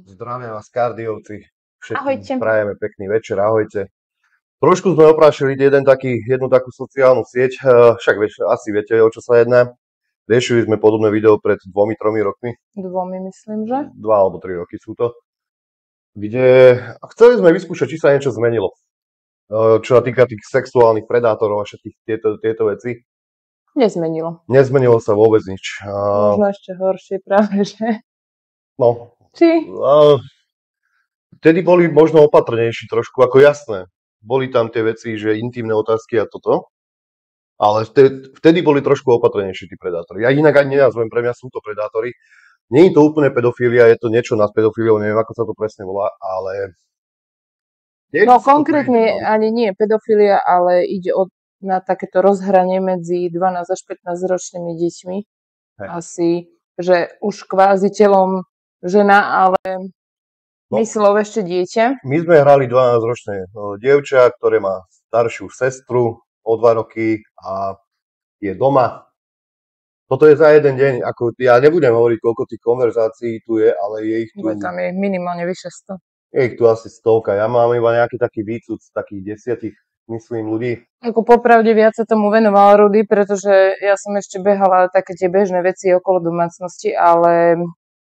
Zdravia vás, kardiovci. Všetkým Ahojte. prajeme pekný večer, ahojte. Trošku sme oprášili jednu takú sociálnu sieť, však asi viete, o čo sa jedná. Riešili sme podobné video pred 2-3 rokmi. Dvomi myslím, že? 2 alebo 3 roky sú to. Kde chceli sme vyskúšať, či sa niečo zmenilo. Čo sa týka tých sexuálnych predátorov a všetkých tieto veci. Nezmenilo. Nezmenilo sa vôbec nič. Možno ešte horšie práve, že? No, Či? vtedy boli možno opatrnejší trošku, ako jasné. Boli tam tie veci, že intimné otázky a toto, ale vtedy boli trošku opatrnejší tí predátori. Ja inak ani nenazvem, pre mňa sú to predátori. Nie je to úplne pedofília, je to niečo nad pedofíliou, neviem, ako sa to presne volá, ale... No konkrétne ani nie pedofilia, ale ide na takéto rozhranie medzi 12 až 15 ročnými deťmi. Hej. Asi, že už kvázi telom žena, ale myslov ešte dieťa. My sme hrali 12-ročné dievča, ktoré má staršiu sestru o 2 roky a je doma. Toto je za jeden deň. Ja nebudem hovoriť, koľko tých konverzácií tu je, ale je ich tu... Tam je minimálne vyše 100. Je ich tu asi 100. Ja mám iba nejaký taký výcud z takých 10, myslím, ľudí. Ako popravde viac sa tomu venoval Rudy, pretože ja som ešte behala také tie bežné veci okolo domácnosti, ale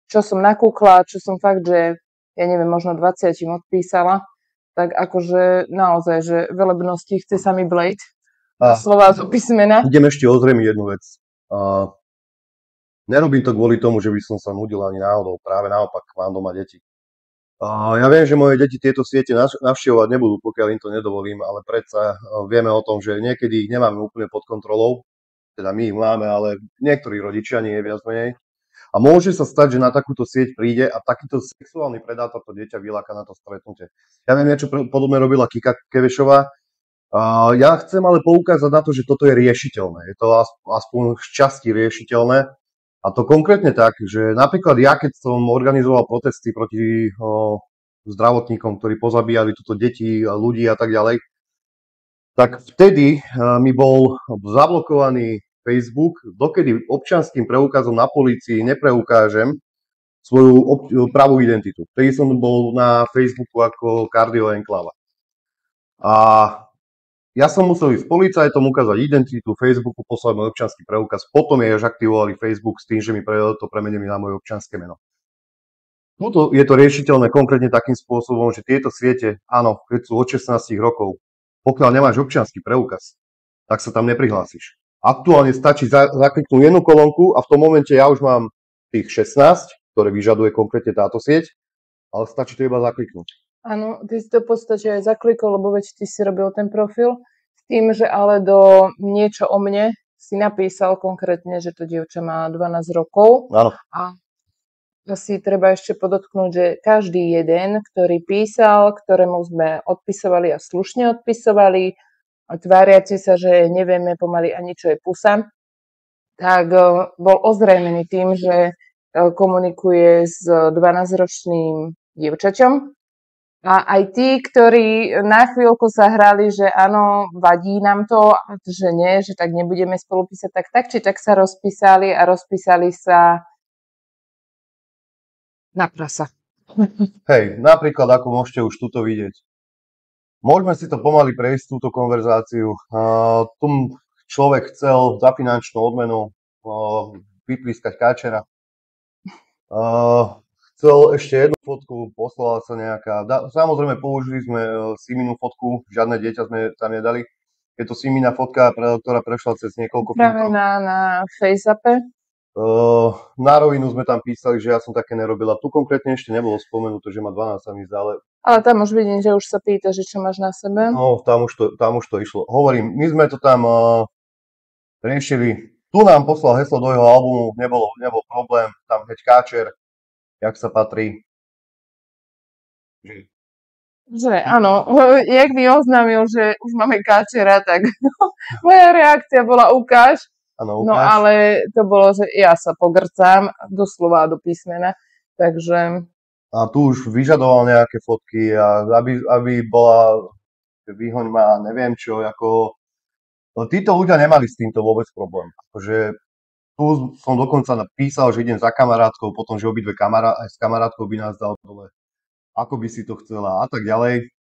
čo som nakúkla, čo som fakt, že ja neviem, možno 20 odpísala, tak akože naozaj, že velebnosti chce sa mi Blade. Slová z písmena. Idem ešte ozrejmiť jednu vec. Nerobím to kvôli tomu, že by som sa nudil ani náhodou. Práve naopak, mám doma deti. Ja viem, že moje deti tieto siete navštevovať nebudú, pokiaľ im to nedovolím, ale predsa vieme o tom, že niekedy ich nemáme úplne pod kontrolou. Teda my ich máme, ale niektorí rodičia nie je viac menej. A môže sa stať, že na takúto sieť príde a takýto sexuálny predátor to dieťa vyláka na to stretnutie. Ja viem, niečo podobné robila Kika Kevešová. Ja chcem ale poukázať na to, že toto je riešiteľné. Je to aspoň z časti riešiteľné. A to konkrétne tak, že napríklad ja, keď som organizoval protesty proti zdravotníkom, ktorí pozabíjali túto deti, ľudí a tak ďalej, tak vtedy mi bol zablokovaný Facebook, dokedy občianskym preukazom na polícii nepreukážem svoju pravú identitu. Vtedy som bol na Facebooku ako Cardio Enklava. A ja som musel ísť s policajtom, ukázať identitu, Facebooku, poslať môj občiansky preukaz. Potom je až aktivovali Facebook s tým, že mi to premenili na moje občianske meno. Tuto je to riešiteľné konkrétne takým spôsobom, že tieto siete, áno, keď sú od 16 rokov, pokiaľ nemáš občiansky preukaz, tak sa tam neprihlásiš. Aktuálne stačí zakliknúť jednu kolónku a v tom momente ja už mám tých 16, ktoré vyžaduje konkrétne táto sieť, ale stačí to iba zakliknúť. Áno, ty si to v podstate aj zaklikol, lebo veď ty si robil ten profil s tým, že ale do niečo o mne si napísal konkrétne, že to dievča má 12 rokov. Áno. A asi treba ešte podotknúť, že každý jeden, ktorý písal, ktorému sme odpisovali a slušne odpisovali, tváriaci sa, že nevieme pomaly ani čo je pusa, tak bol ozrejmený tým, že komunikuje s 12-ročným dievčaťom. A aj tí, ktorí na chvíľku sa hrali, že áno, vadí nám to, že nie, že tak nebudeme spolu písať, tak či tak sa rozpísali a rozpísali sa na prasa. Hej, napríklad ako môžete už tuto vidieť. Môžeme si to pomaly prejsť, túto konverzáciu. Tu človek chcel za finančnú odmenu vyplískať káčera. Chcel ešte jednu fotku, poslala sa nejaká... Samozrejme, použili sme Siminu fotku, žiadne dieťa sme tam nedali. Je to Simina fotka, ktorá prešla cez niekoľko filtrov. Práve na FaceAppe. Na rovinu sme tam písali, že ja som také nerobila. Tu konkrétne ešte nebolo spomenuté, že má 12, sa mi zdá, ale tam už vidím, že už sa pýta, že čo máš na sebe. No, tam už to išlo. Hovorím, my sme to tam riešili. Tu nám poslal heslo do jeho albumu, nebol problém, tam heď káčer, jak sa patrí. Že áno, jak mi oznámil, že už máme káčera, tak moja reakcia bola ukáž. Ano, no ale to bolo, že ja sa pogrcám doslova do písmena, takže... A tu už vyžadoval nejaké fotky, a aby bola vyhoň ma, neviem čo, ako... Títo ľudia nemali s týmto vôbec problém. Akože tu som dokonca napísal, že idem za kamarátkou, potom, že obidve aj s kamarátkou by nás dal dole, ako by si to chcela a tak ďalej.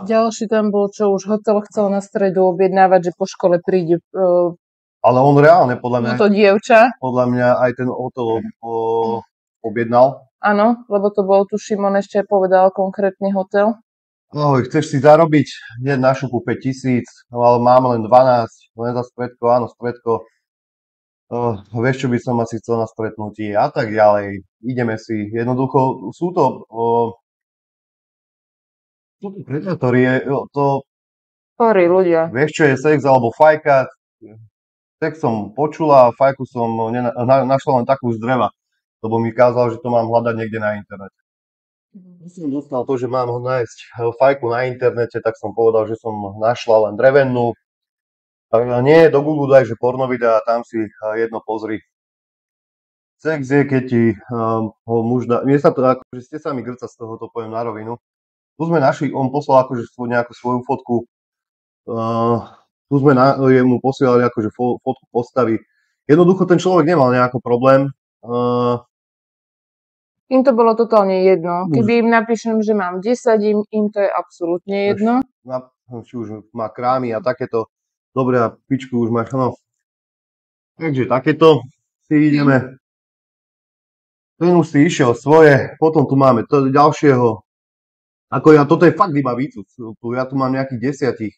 Ďalší tam bol, čo už hotel chcel na stredu objednávať, že po škole príde Ale on reálne, to dievča. podľa mňa aj ten hotel objednal. Áno, lebo to bol, tuším, on ešte povedal konkrétny hotel. Ahoj, chceš si zarobiť hneď na šupu 5 000, no ale máme len 12, len za stredko, áno, stredko. Vieš, čo by som asi chcel na stretnutí a tak ďalej. Ideme si. Jednoducho sú to predátori, Chorí ľudia. vieš, čo je sex alebo fajka. Sex som počula, fajku som našla len takú z dreva, lebo mi kázal, že to mám hľadať niekde na internete. Som dostal to, že mám nájsť fajku na internete, tak som povedal, že som našla len drevennú. Nie, do Google daj, že porno videa, tam si jedno pozri. Sex je, keď ti ho muž dá... Mne sa to akože ste sa mi grca z toho, to poviem na rovinu. Tu sme našli, on poslal akože nejakú svoju fotku. Tu sme mu posielali akože fotku postavy. Jednoducho ten človek nemal nejaký problém. Im to bolo totálne jedno. Keby im napíšem, že mám 10, im to je absolútne jedno. Či už má krámy a takéto. Dobre, a pičku už máš, no. Takže takéto si ideme. Ten už si išiel svoje, potom tu máme ďalšieho. Ako toto je fakt iba výcud. Ja tu mám nejakých 10,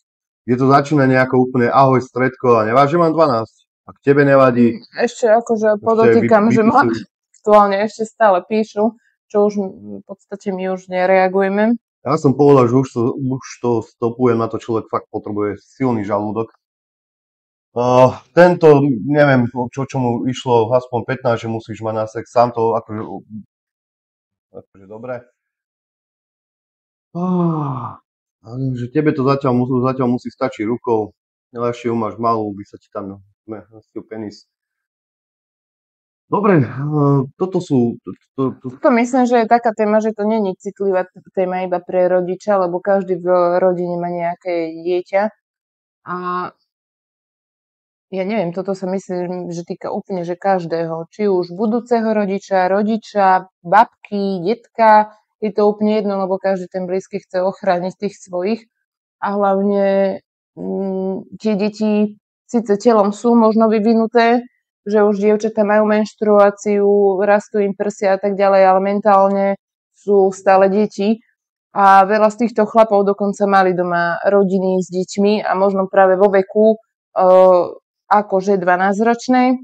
kde to začína nejako úplne ahoj, stredko a neváž, že mám 12. Ak tebe nevadí. Ešte akože podotýkam, že ma aktuálne ešte stále píšu, čo už v podstate my už nereagujeme. Ja som povedal, že už to stopujem, na to človek fakt potrebuje silný žalúdok. Tento, neviem, čo mu išlo, aspoň 15, že musíš mať na sex, sám to akože dobre. Že tebe to zatiaľ musí stačiť rukou, ale ešte ju máš malú, by sa ti tam nastil penis. Dobre, toto sú... To myslím, že je taká téma, že to nie je citlivá téma iba pre rodiča, lebo každý v rodine má nejaké dieťa. A ja neviem, toto sa myslím, že týka úplne že každého. Či už budúceho rodiča, babky, detka, je to úplne jedno, lebo každý ten blízky chce ochrániť tých svojich. A hlavne tie deti síce telom sú možno vyvinuté, že už dievčatá majú menštruáciu, rastú im prsia a tak ďalej, ale mentálne sú stále deti. A veľa z týchto chlapov dokonca mali doma rodiny s deťmi a možno práve vo veku akože 12-ročnej.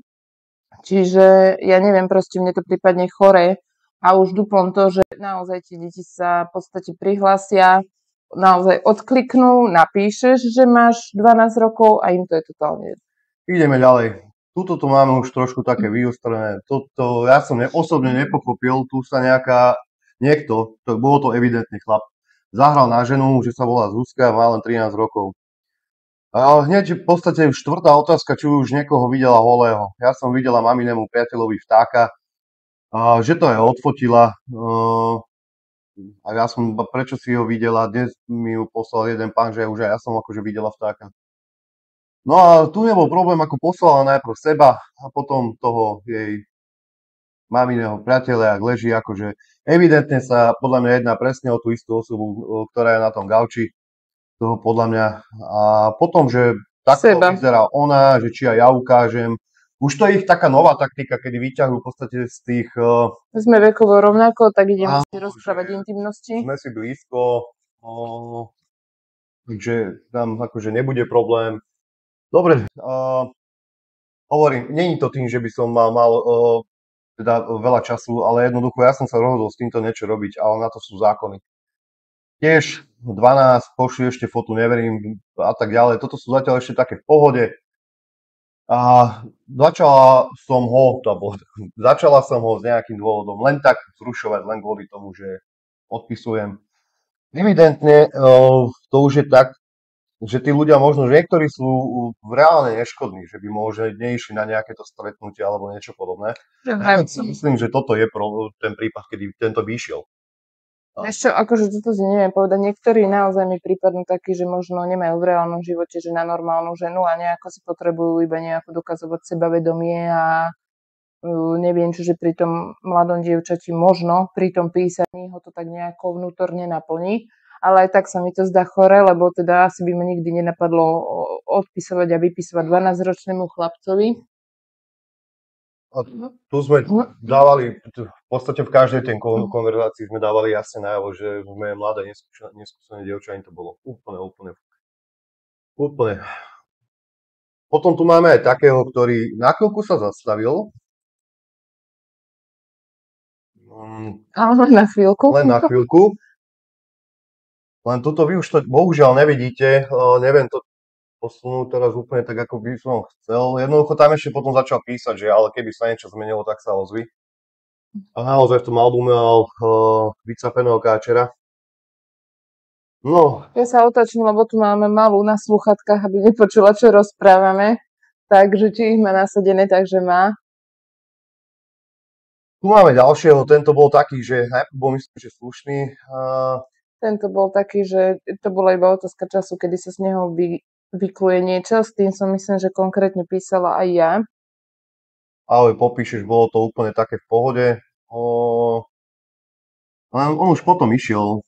Čiže ja neviem, proste mne to prípadne chore a už duplom to, že naozaj tie deti sa v podstate prihlásia, naozaj odkliknú, napíšeš, že máš 12 rokov a im to je totálne jedno. Ideme ďalej. Tuto to máme už trošku také vyostrené. Toto ja som osobne nepochopil, tu sa bolo to evidentný chlap, zahral na ženu, že sa volá Zuzka a má len 13 rokov. A hneď v podstate štvrtá otázka, či už niekoho videla holého. Ja som videla maminému priateľovi vtáka, že to aj odfotila. A ja som, prečo si ho videla, dnes mi ju poslal jeden pán, že už aj ja som akože videla vtáka. No a tu nebol problém, ako poslala najprv seba a potom toho jej maminého priateľa, ak leží, akože evidentne sa podľa mňa jedná presne o tú istú osobu, ktorá je na tom gauči, toho podľa mňa. A potom, že takto vyzerá ona, že či aj ja ukážem. Už to je ich taká nová taktika, kedy vyťahujú v podstate z tých... Sme vekovo rovnako, tak ideme si rozprávať intimnosti. Sme si blízko, takže tam akože nebude problém. Dobre, hovorím, není to tým, že by som mal teda veľa času, ale jednoducho ja som sa rozhodol s týmto niečo robiť, ale na to sú zákony. Tiež 12, pošli ešte fotu, neverím a tak ďalej. Toto sú zatiaľ ešte také v pohode. A začala som ho s nejakým dôvodom len tak zrušovať, len kvôli tomu, že odpisujem. Evidentne to už je tak, že tí ľudia možno, že niektorí sú reálne neškodní, že by možno neišli na nejaké to stretnutie alebo niečo podobné. Ja si myslím, že toto je ten prípad, kedy tento by išiel. Vieš čo, akože toto si neviem povedať. Niektorí naozaj mi prípadnú takí, že možno nemajú v reálnom živote, že na normálnu ženu a nejako si potrebujú iba nejako dokazovať sebavedomie a neviem čo, že pri tom mladom dievčati možno pri tom písaní ho to tak nejako vnútorne naplní. Ale aj tak sa mi to zdá chore, lebo teda asi by ma nikdy nenapadlo odpisovať a vypisovať 12-ročnému chlapcovi. A tu sme dávali, v podstate v každej tej konverzácii sme dávali jasne najavo, že sme mladé, neskúsené dievča, im to bolo úplne. Potom tu máme aj takého, ktorý na chvíľku sa zastavil. Ale len na chvíľku. Len na chvíľku. Len tuto vy už to bohužiaľ nevidíte, neviem to posunúť teraz úplne tak, ako by som chcel. Jednoducho tam ešte potom začal písať, že ale keby sa niečo zmenilo, tak sa ozvi. A naozaj v tom albume mal vycapeného káčera. No. Ja sa otačím, lebo tu máme malú na slúchatkách, aby nepočula, čo rozprávame. Takže či ich má nasadené, takže má. Tu máme ďalšieho, tento bol taký, že najprv bol myslím, že slušný. Tento bol taký, že to bola iba otázka času, kedy sa z neho vykluje niečo. S tým som myslím, že konkrétne písala aj ja. Ale popíšeš, bolo to úplne také v pohode. Len on už potom išiel.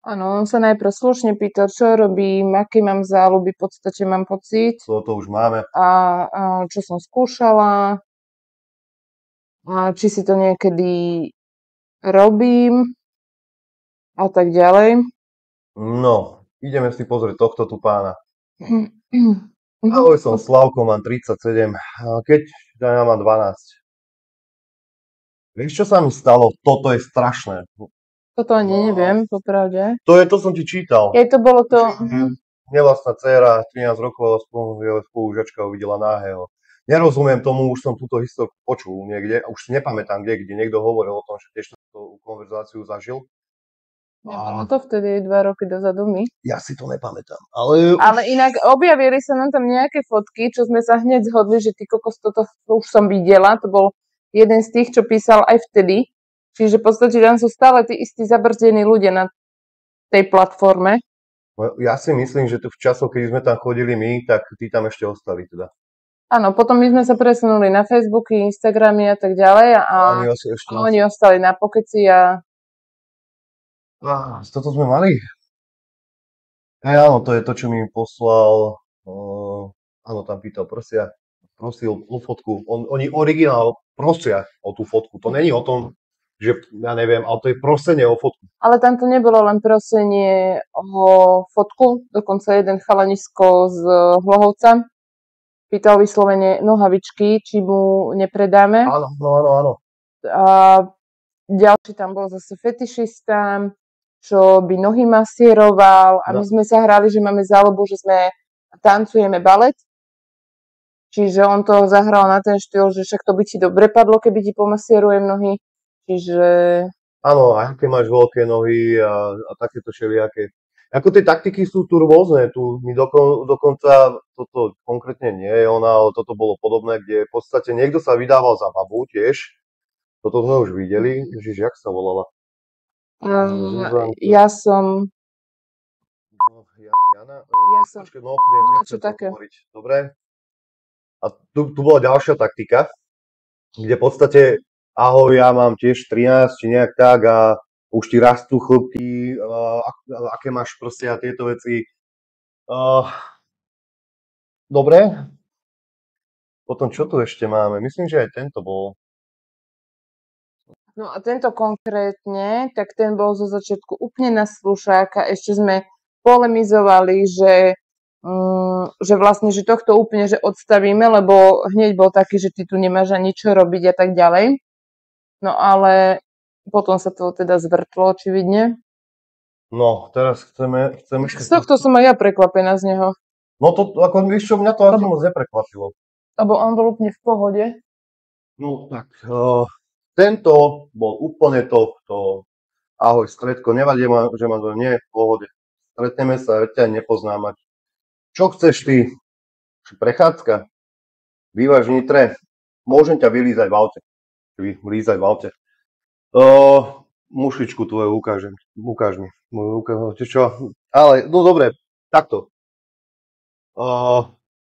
Áno, on sa najprv slušne pýtal, čo robím, aké mám záľuby, v podstate mám pocit. To už máme. A čo som skúšala. A či si to niekedy robím. A tak ďalej. No, ideme si pozrieť tohto tu pána. Ahoj, som Slavko, mám 37, keď ja mám 12. Vieš, čo sa mi stalo? Toto je strašné. Toto ani neviem, popravde. To som ti čítal. To bolo to... Nevlastná dcéra, 13 rokov, spolužiačka uvidela náhého. Nerozumiem tomu, už som túto historku počul niekde, už si nepamätám kde niekto hovoril o tom, že tiež tú konverzáciu zažil. Nebolo to vtedy 2 roky dozadu my? Ja si to nepamätám. Ale inak objavili sa nám tam nejaké fotky, čo sme sa hneď zhodli, že ty kokos, toto už som videla. To bol jeden z tých, čo písal aj vtedy. Čiže v podstate tam sú stále tí istí zabrzdení ľudia na tej platforme. Ja si myslím, že tu v časoch, keď sme tam chodili my, tak tí tam ešte ostali teda. Áno, potom my sme sa presunuli na Facebooky, Instagramy a tak ďalej a oni ostali na Pokeci a toto sme mali? Áno, to je to, čo mi poslal. Áno, tam pýtal prosil o fotku. Oni originál prosia o tú fotku. To není o tom, že ja neviem, ale to je prosenie o fotku. Ale tam to nebolo len prosenie o fotku, dokonca jeden chalanisko z Hlohovca pýtal vyslovene nohavičky, či mu nepredáme. Áno. A ďalší tam bol zase fetišista, čo by nohy masíroval a my sme sa hrali, že máme záľubu, že sme tancujeme balet. Čiže on to zahral na ten štýl, že však to by ti dobre padlo, keby ti pomasírujem nohy. Čiže... Áno, aké máš veľké nohy a takéto všelijaké. Ako tie taktiky sú tu rôzne, tu mi dokonca, toto konkrétne nie je ona, ale toto bolo podobné, kde v podstate niekto sa vydával za babu tiež. Toto sme už videli, Ježiš, jak sa volala? Ja som... Jana? Počkej, nechcem to hovoriť. Dobre. A tu bola ďalšia taktika, kde v podstate ahoj, ja mám tiež 13, či nejak tak a už ti rastú chlpky, aké máš proste a tieto veci. Dobre. Potom čo tu ešte máme? Myslím, že aj tento bol. No a tento konkrétne, tak ten bol zo začiatku úplne na slušáka. Ešte sme polemizovali, že vlastne, že tohto úplne že odstavíme, lebo hneď bol taký, že ty tu nemáš ani čo robiť a tak ďalej. No ale potom sa to teda zvrtlo očividne. No, teraz chceme ešte... Z tohto som aj ja prekvapená z neho. No to, ako vieš čo, mňa to asi moc neprekvapilo. Lebo on bol úplne v pohode. No tak, tento bol úplne to ahoj, stredko, nevadí ma, že ma to nie je v pohode. Stretneme sa, ja ťa nepoznám. Čo chceš ty? Prechádzka? Bývaš v Nitre? Môžem ťa vylízať v aute. mušličku tvoju ukážem. Ukáž mi. Čo? Ale, no dobre, takto.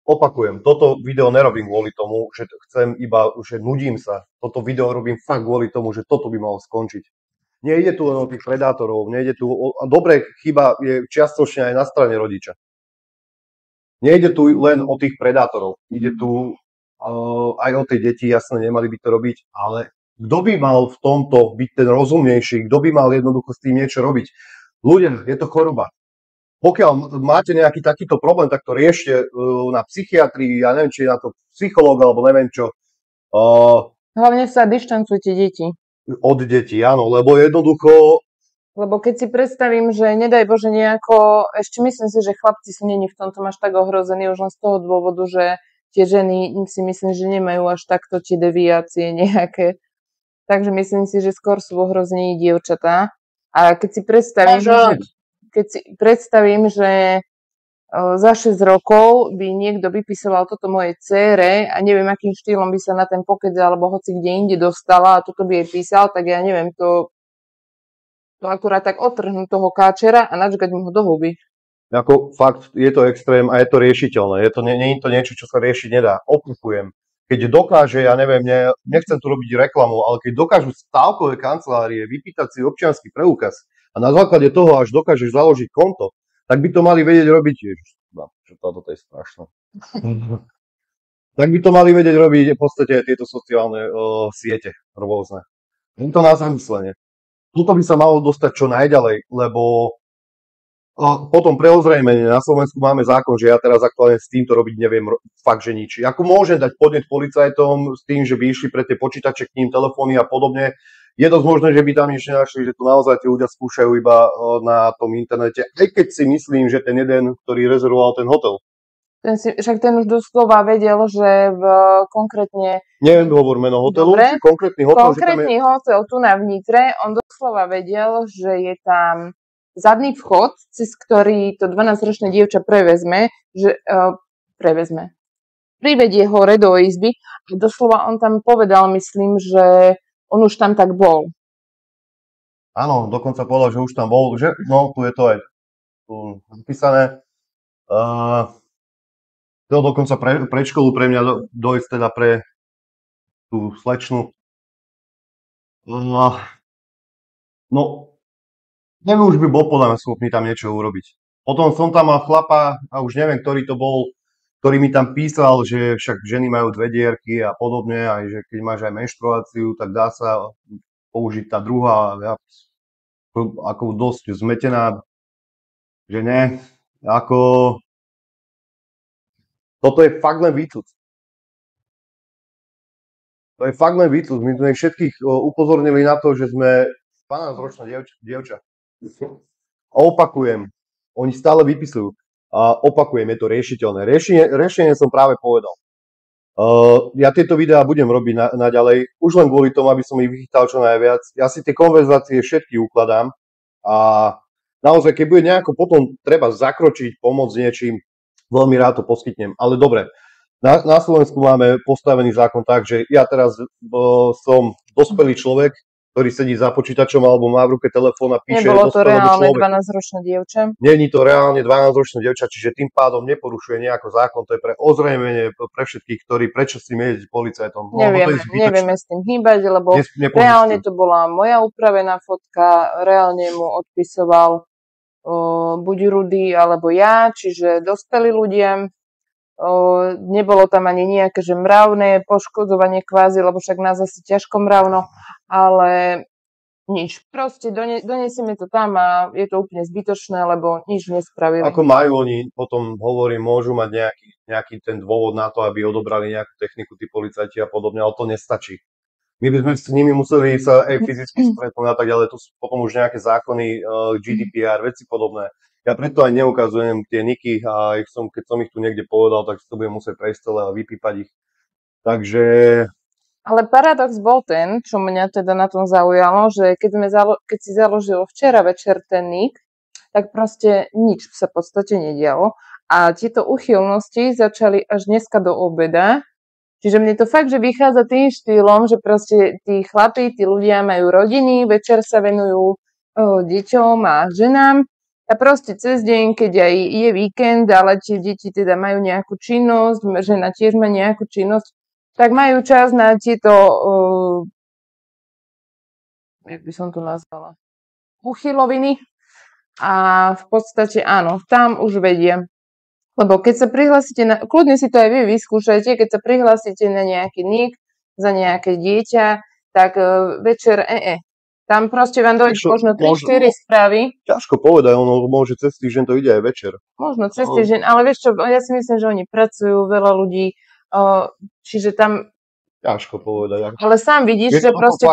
Opakujem, toto video nerobím kvôli tomu, že chcem iba, že nudím sa. Toto video robím fakt kvôli tomu, že toto by malo skončiť. Nejde tu len o tých predátorov, nejde tu o... Dobre, chyba je čiastočne aj na strane rodiča. Nejde tu len o tých predátorov, ide tu aj o tie deti, jasne, nemali by to robiť, ale kto by mal v tomto byť ten rozumnejší, kto by mal jednoducho s tým niečo robiť? Ľudia, je to choroba. Pokiaľ máte nejaký takýto problém, tak to riešte na psychiatrii, ja neviem, či je na to psychológ, alebo neviem čo. Hlavne sa dištancujte deti. Od detí, áno, lebo jednoducho... Lebo keď si predstavím, že nedaj Bože nejako, ešte myslím si, že chlapci sú není v tomto až tak ohrození, už len z toho dôvodu, že tie ženy si myslím, že nemajú až takto tie deviácie nejaké. Takže myslím si, že skôr sú v ohrození dievčatá. A keď si predstavím, že za 6 rokov by niekto vypisoval toto mojej dcére a neviem, akým štýlom by sa na ten pokec alebo hoci kde inde dostala a toto by jej písal, tak ja neviem, to akurát tak odtrhnú toho káčera a načkať mu ho do huby. Ako fakt, je to extrém a je to riešiteľné. Nie je to niečo, čo sa riešiť nedá. Opakujem. Keď dokáže, ja neviem, nechcem tu robiť reklamu, ale keď dokážu stávkové kancelárie vypýtať si občiansky preukaz a na základe toho až dokážeš založiť konto, tak by to mali vedieť robiť... Ježiš, toto je strašné. Tak by to mali vedieť robiť v podstate tieto sociálne siete rôzne. Je to na zamyslenie. Toto by sa malo dostať čo najďalej, lebo potom pre ozrejmenie, na Slovensku máme zákon, že ja teraz aktuálne s týmto robiť neviem fakt, že nič. Ako môžem dať podnet policajtom s tým, že by išli pre tie počítače k ním, telefóny a podobne. Je dosť možné, že by tam ešte našli, že tu naozaj tí ľudia skúšajú iba na tom internete, aj keď si myslím, že ten jeden, ktorý rezervoval ten hotel. Však ten už doslova vedel, že konkrétne... Neviem, hovor meno hotelu, dobre, či konkrétny hotel. Konkrétny hotel tu na Vnitre, on doslova vedel, že je tam zadný vchod, cez ktorý to 12-ročné dievča privedie hore do izby a doslova on tam povedal, myslím, že on už tam tak bol. Áno, dokonca povedal, že už tam bol, že? No, tu je to aj napísané. To dokonca pred školu pre mňa dojsť teda pre tú slečnu. No, neviem, už by bol podľa mňa schopný tam niečo urobiť. Potom som tam mal chlapa, a už neviem, ktorý to bol, ktorý mi tam písal, že však ženy majú 2 dierky a podobne, aj že keď máš aj menštruáciu, tak dá sa použiť tá druhá. Ja, ako dosť zmetená, že ne, ako... Toto je fakt len výcud. To je fakt len výcud. My sme všetkých upozornili na to, že sme 12-ročná dievča. Opakujem, oni stále vypisujú. A opakujem, je to riešiteľné. Riešenie som práve povedal. Ja tieto videá budem robiť naďalej, už len kvôli tomu, aby som ich vychytal čo najviac. Ja si tie konverzácie všetky ukladám a naozaj, keď bude nejako potom treba zakročiť, pomôcť niečím, veľmi rád to poskytnem. Ale dobre, na Slovensku máme postavený zákon tak, že ja teraz som dospelý človek, ktorý sedí za počítačom alebo má v ruke telefón a píše... Nebolo to reálne 12-ročné dievča? Není to reálne 12-ročné dievča, čiže tým pádom neporušuje nejako zákon. To je pre ozrejmenie pre všetkých, ktorí prečo si jezdí policajtom. Nevieme s tým hýbať, lebo reálne to bola moja upravená fotka, reálne mu odpisoval buď Rudy alebo ja, čiže dospelí ľudia. Nebolo tam ani nejaké že mravné poškodzovanie kvázi, lebo však nás asi ťažko mravno, ale nič. Proste donesieme to tam a je to úplne zbytočné, lebo nič nespravili. Ako majú oni, potom hovorím, môžu mať nejaký ten dôvod na to, aby odobrali nejakú techniku, tí policajti a podobne, ale to nestačí. My by sme s nimi museli sa aj fyzicky stretnúť a tak ďalej, to sú potom už nejaké zákony, GDPR, veci podobné. Ja preto aj neukazujem tie niky a keď som ich tu niekde povedal, tak to budem musieť prejsť celé a vypípať ich. Takže... Ale paradox bol ten, čo mňa teda na tom zaujalo, že keď si založil včera večer ten nik, tak proste nič sa v podstate nedialo. A tieto úchylnosti začali až dneska do obeda, Čiže mne to fakt, že vychádza tým štýlom, že proste tí chlapí, tí ľudia majú rodiny, večer sa venujú deťom a ženám a proste cez deň, keď aj je víkend, ale tie deti teda majú nejakú činnosť, žena tiež má nejakú činnosť, tak majú čas na tieto, jak by som to nazvala, uchyloviny a v podstate áno, tam už vedia. Lebo keď sa prihlásite na, kľudne si to aj vy vyskúšajte, keď sa prihlásite na nejaký NIK za nejaké dieťa, tak večer Tam proste vám dojde možno 3-4 správy. Ťažko povedať, ono môže cez týždeň to ide aj večer. Možno cez týždeň, ale vieš čo, ja si myslím, že oni pracujú, veľa ľudí, čiže tam... Ťažko povedať. Ale sám vidíš, že proste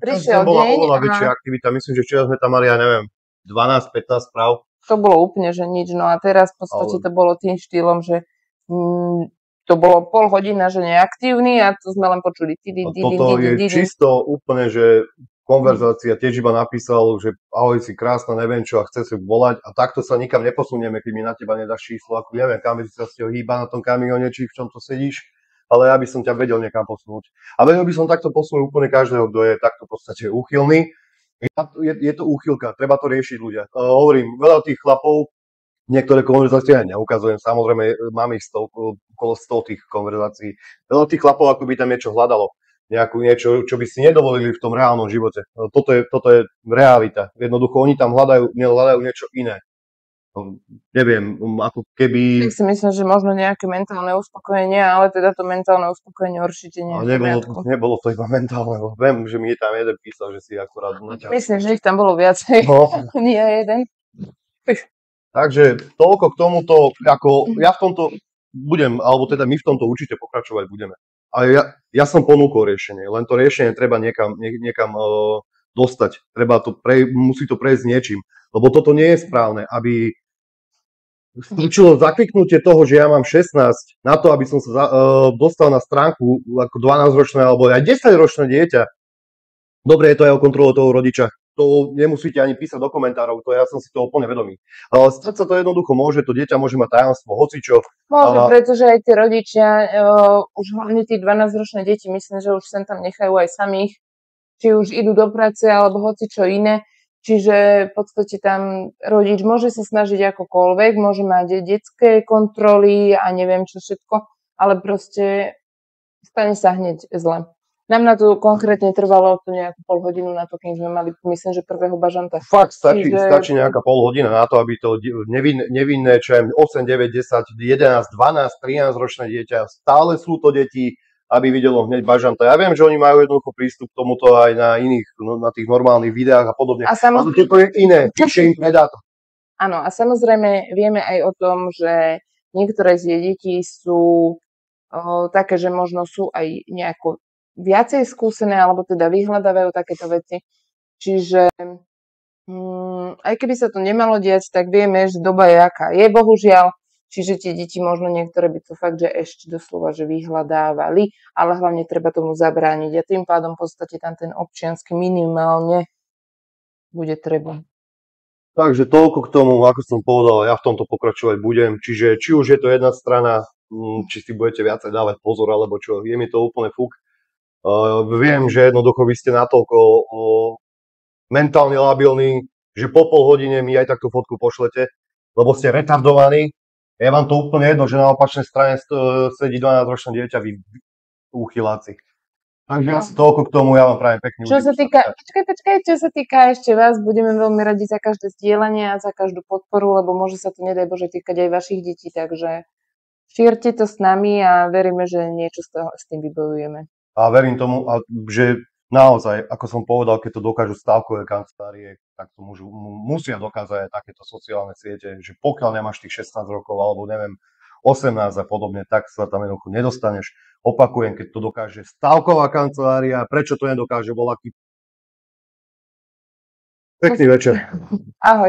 prišiel bola deň oveľa väčšia aktivita, myslím, že včera sme tam mali, ja neviem, 12-15 správ. To bolo úplne, že nič, no a teraz v podstate to bolo tým štýlom, že to bolo pol hodina, že neaktívny a to sme len počuli. Toto je čisto úplne, že konverzácia, tiež iba napísal, že ahoj, si krásna, neviem čo a chce sa volať a takto sa nikam neposunieme, keď mi na teba nedáš číslo, ako neviem, kam by si sa ste hýba na tom kamióne, či v čom to sedíš, ale ja by som ťa vedel niekam posunúť. A vedel by som takto posunúť úplne každého, kto je takto v podstate úchylný. Je to úchylka, treba to riešiť ľudia. Hovorím, veľa tých chlapov, niektoré konverzácie ja neukazujem, samozrejme mám ich okolo 100 tých konverzácií. Veľa tých chlapov ako by tam niečo hľadalo. Niečo, čo by si nedovolili v tom reálnom živote. Toto je realita. Jednoducho oni tam hľadajú niečo iné. Neviem, ako keby... Tak si myslím, že možno nejaké mentálne uspokojenie, ale teda to mentálne uspokojenie určite nie je. Nebolo to iba mentálne, viem, že mi tam jeden písal, že si akurát... Myslím, že ich tam bolo viacej, nie jeden. Takže toľko k tomuto, ako ja v tomto budem, alebo teda my v tomto určite pokračovať budeme. A ja som ponúkol riešenie, len to riešenie treba niekam dostať. Musí to prejsť niečím. Lebo toto nie je správne, aby stačilo zakliknutie toho, že ja mám 16 na to, aby som sa dostal na stránku ako 12-ročné alebo aj 10-ročné dieťa. Dobre, je to aj o kontrole toho rodiča. To nemusíte ani písať do komentárov, to ja som si to úplne vedomý. Ale stať sa to jednoducho môže, to dieťa môže mať tajomstvo, hocičo. Môže, pretože aj tí rodičia, už hlavne tí 12-ročné deti, myslím, že už sem tam nechajú aj samých, či už idú do práce, alebo hocičo iné. Čiže v podstate tam rodič môže sa snažiť akokoľvek, môže mať detské kontroly a neviem čo všetko, ale proste stane sa hneď zle. Nám na to konkrétne trvalo to nejakú pol hodinu na to, keď sme mali, myslím, že prvého bažanta. Fakt, stačí nejaká pol hodina na to, aby to nevinné, čo je 8, 9, 10, 11, 12, 13 ročné dieťa, stále sú to deti, aby videlo hneď bažanta. Ja viem, že oni majú jednoducho prístup k tomuto aj na iných, na tých normálnych videách a podobne. Ale toto je iné, že im predá to. Áno, a samozrejme vieme aj o tom, že niektoré z detí sú také, že možno sú aj nejako viacej skúsené, alebo teda vyhľadávajú takéto veci. Čiže aj keby sa to nemalo diať, tak vieme, že doba je aká je, bohužiaľ. Čiže tie deti možno niektoré by to fakt, že ešte doslova, že vyhľadávali, ale hlavne treba tomu zabrániť. A tým pádom v podstate tam ten občiansky minimálne bude treba. Takže toľko k tomu, ako som povedal, ja v tomto pokračovať budem. Čiže či už je to jedna strana, či si budete viacej dávať pozor, alebo čo, je mi to úplne fuk. Viem, že jednoducho vy ste natoľko mentálne labilní, že po pol hodine mi aj taktú fotku pošlete, lebo ste retardovaní. Je vám to úplne jedno, že na opačnej strane sedí 12-ročné dieťa, vy úchyláci. Takže asi toľko k tomu, ja vám prajem pekný Čo sa týka ešte vás, budeme veľmi radi za každé zdieľanie a za každú podporu, lebo môže sa to, nedaj Bože, týkať aj vašich detí, takže šírte to s nami a veríme, že niečo s tým vybojujeme. A verím tomu, že naozaj, ako som povedal, keď to dokážu stávkové kancelárie, tak to musia dokázať aj takéto sociálne siete, že pokiaľ nemáš tých 16 rokov, alebo neviem, 18 a podobne, tak sa tam jednoducho nedostaneš. Opakujem, keď to dokáže stávková kancelária, prečo to nedokáže voľaký? Pekný večer. Ahoj.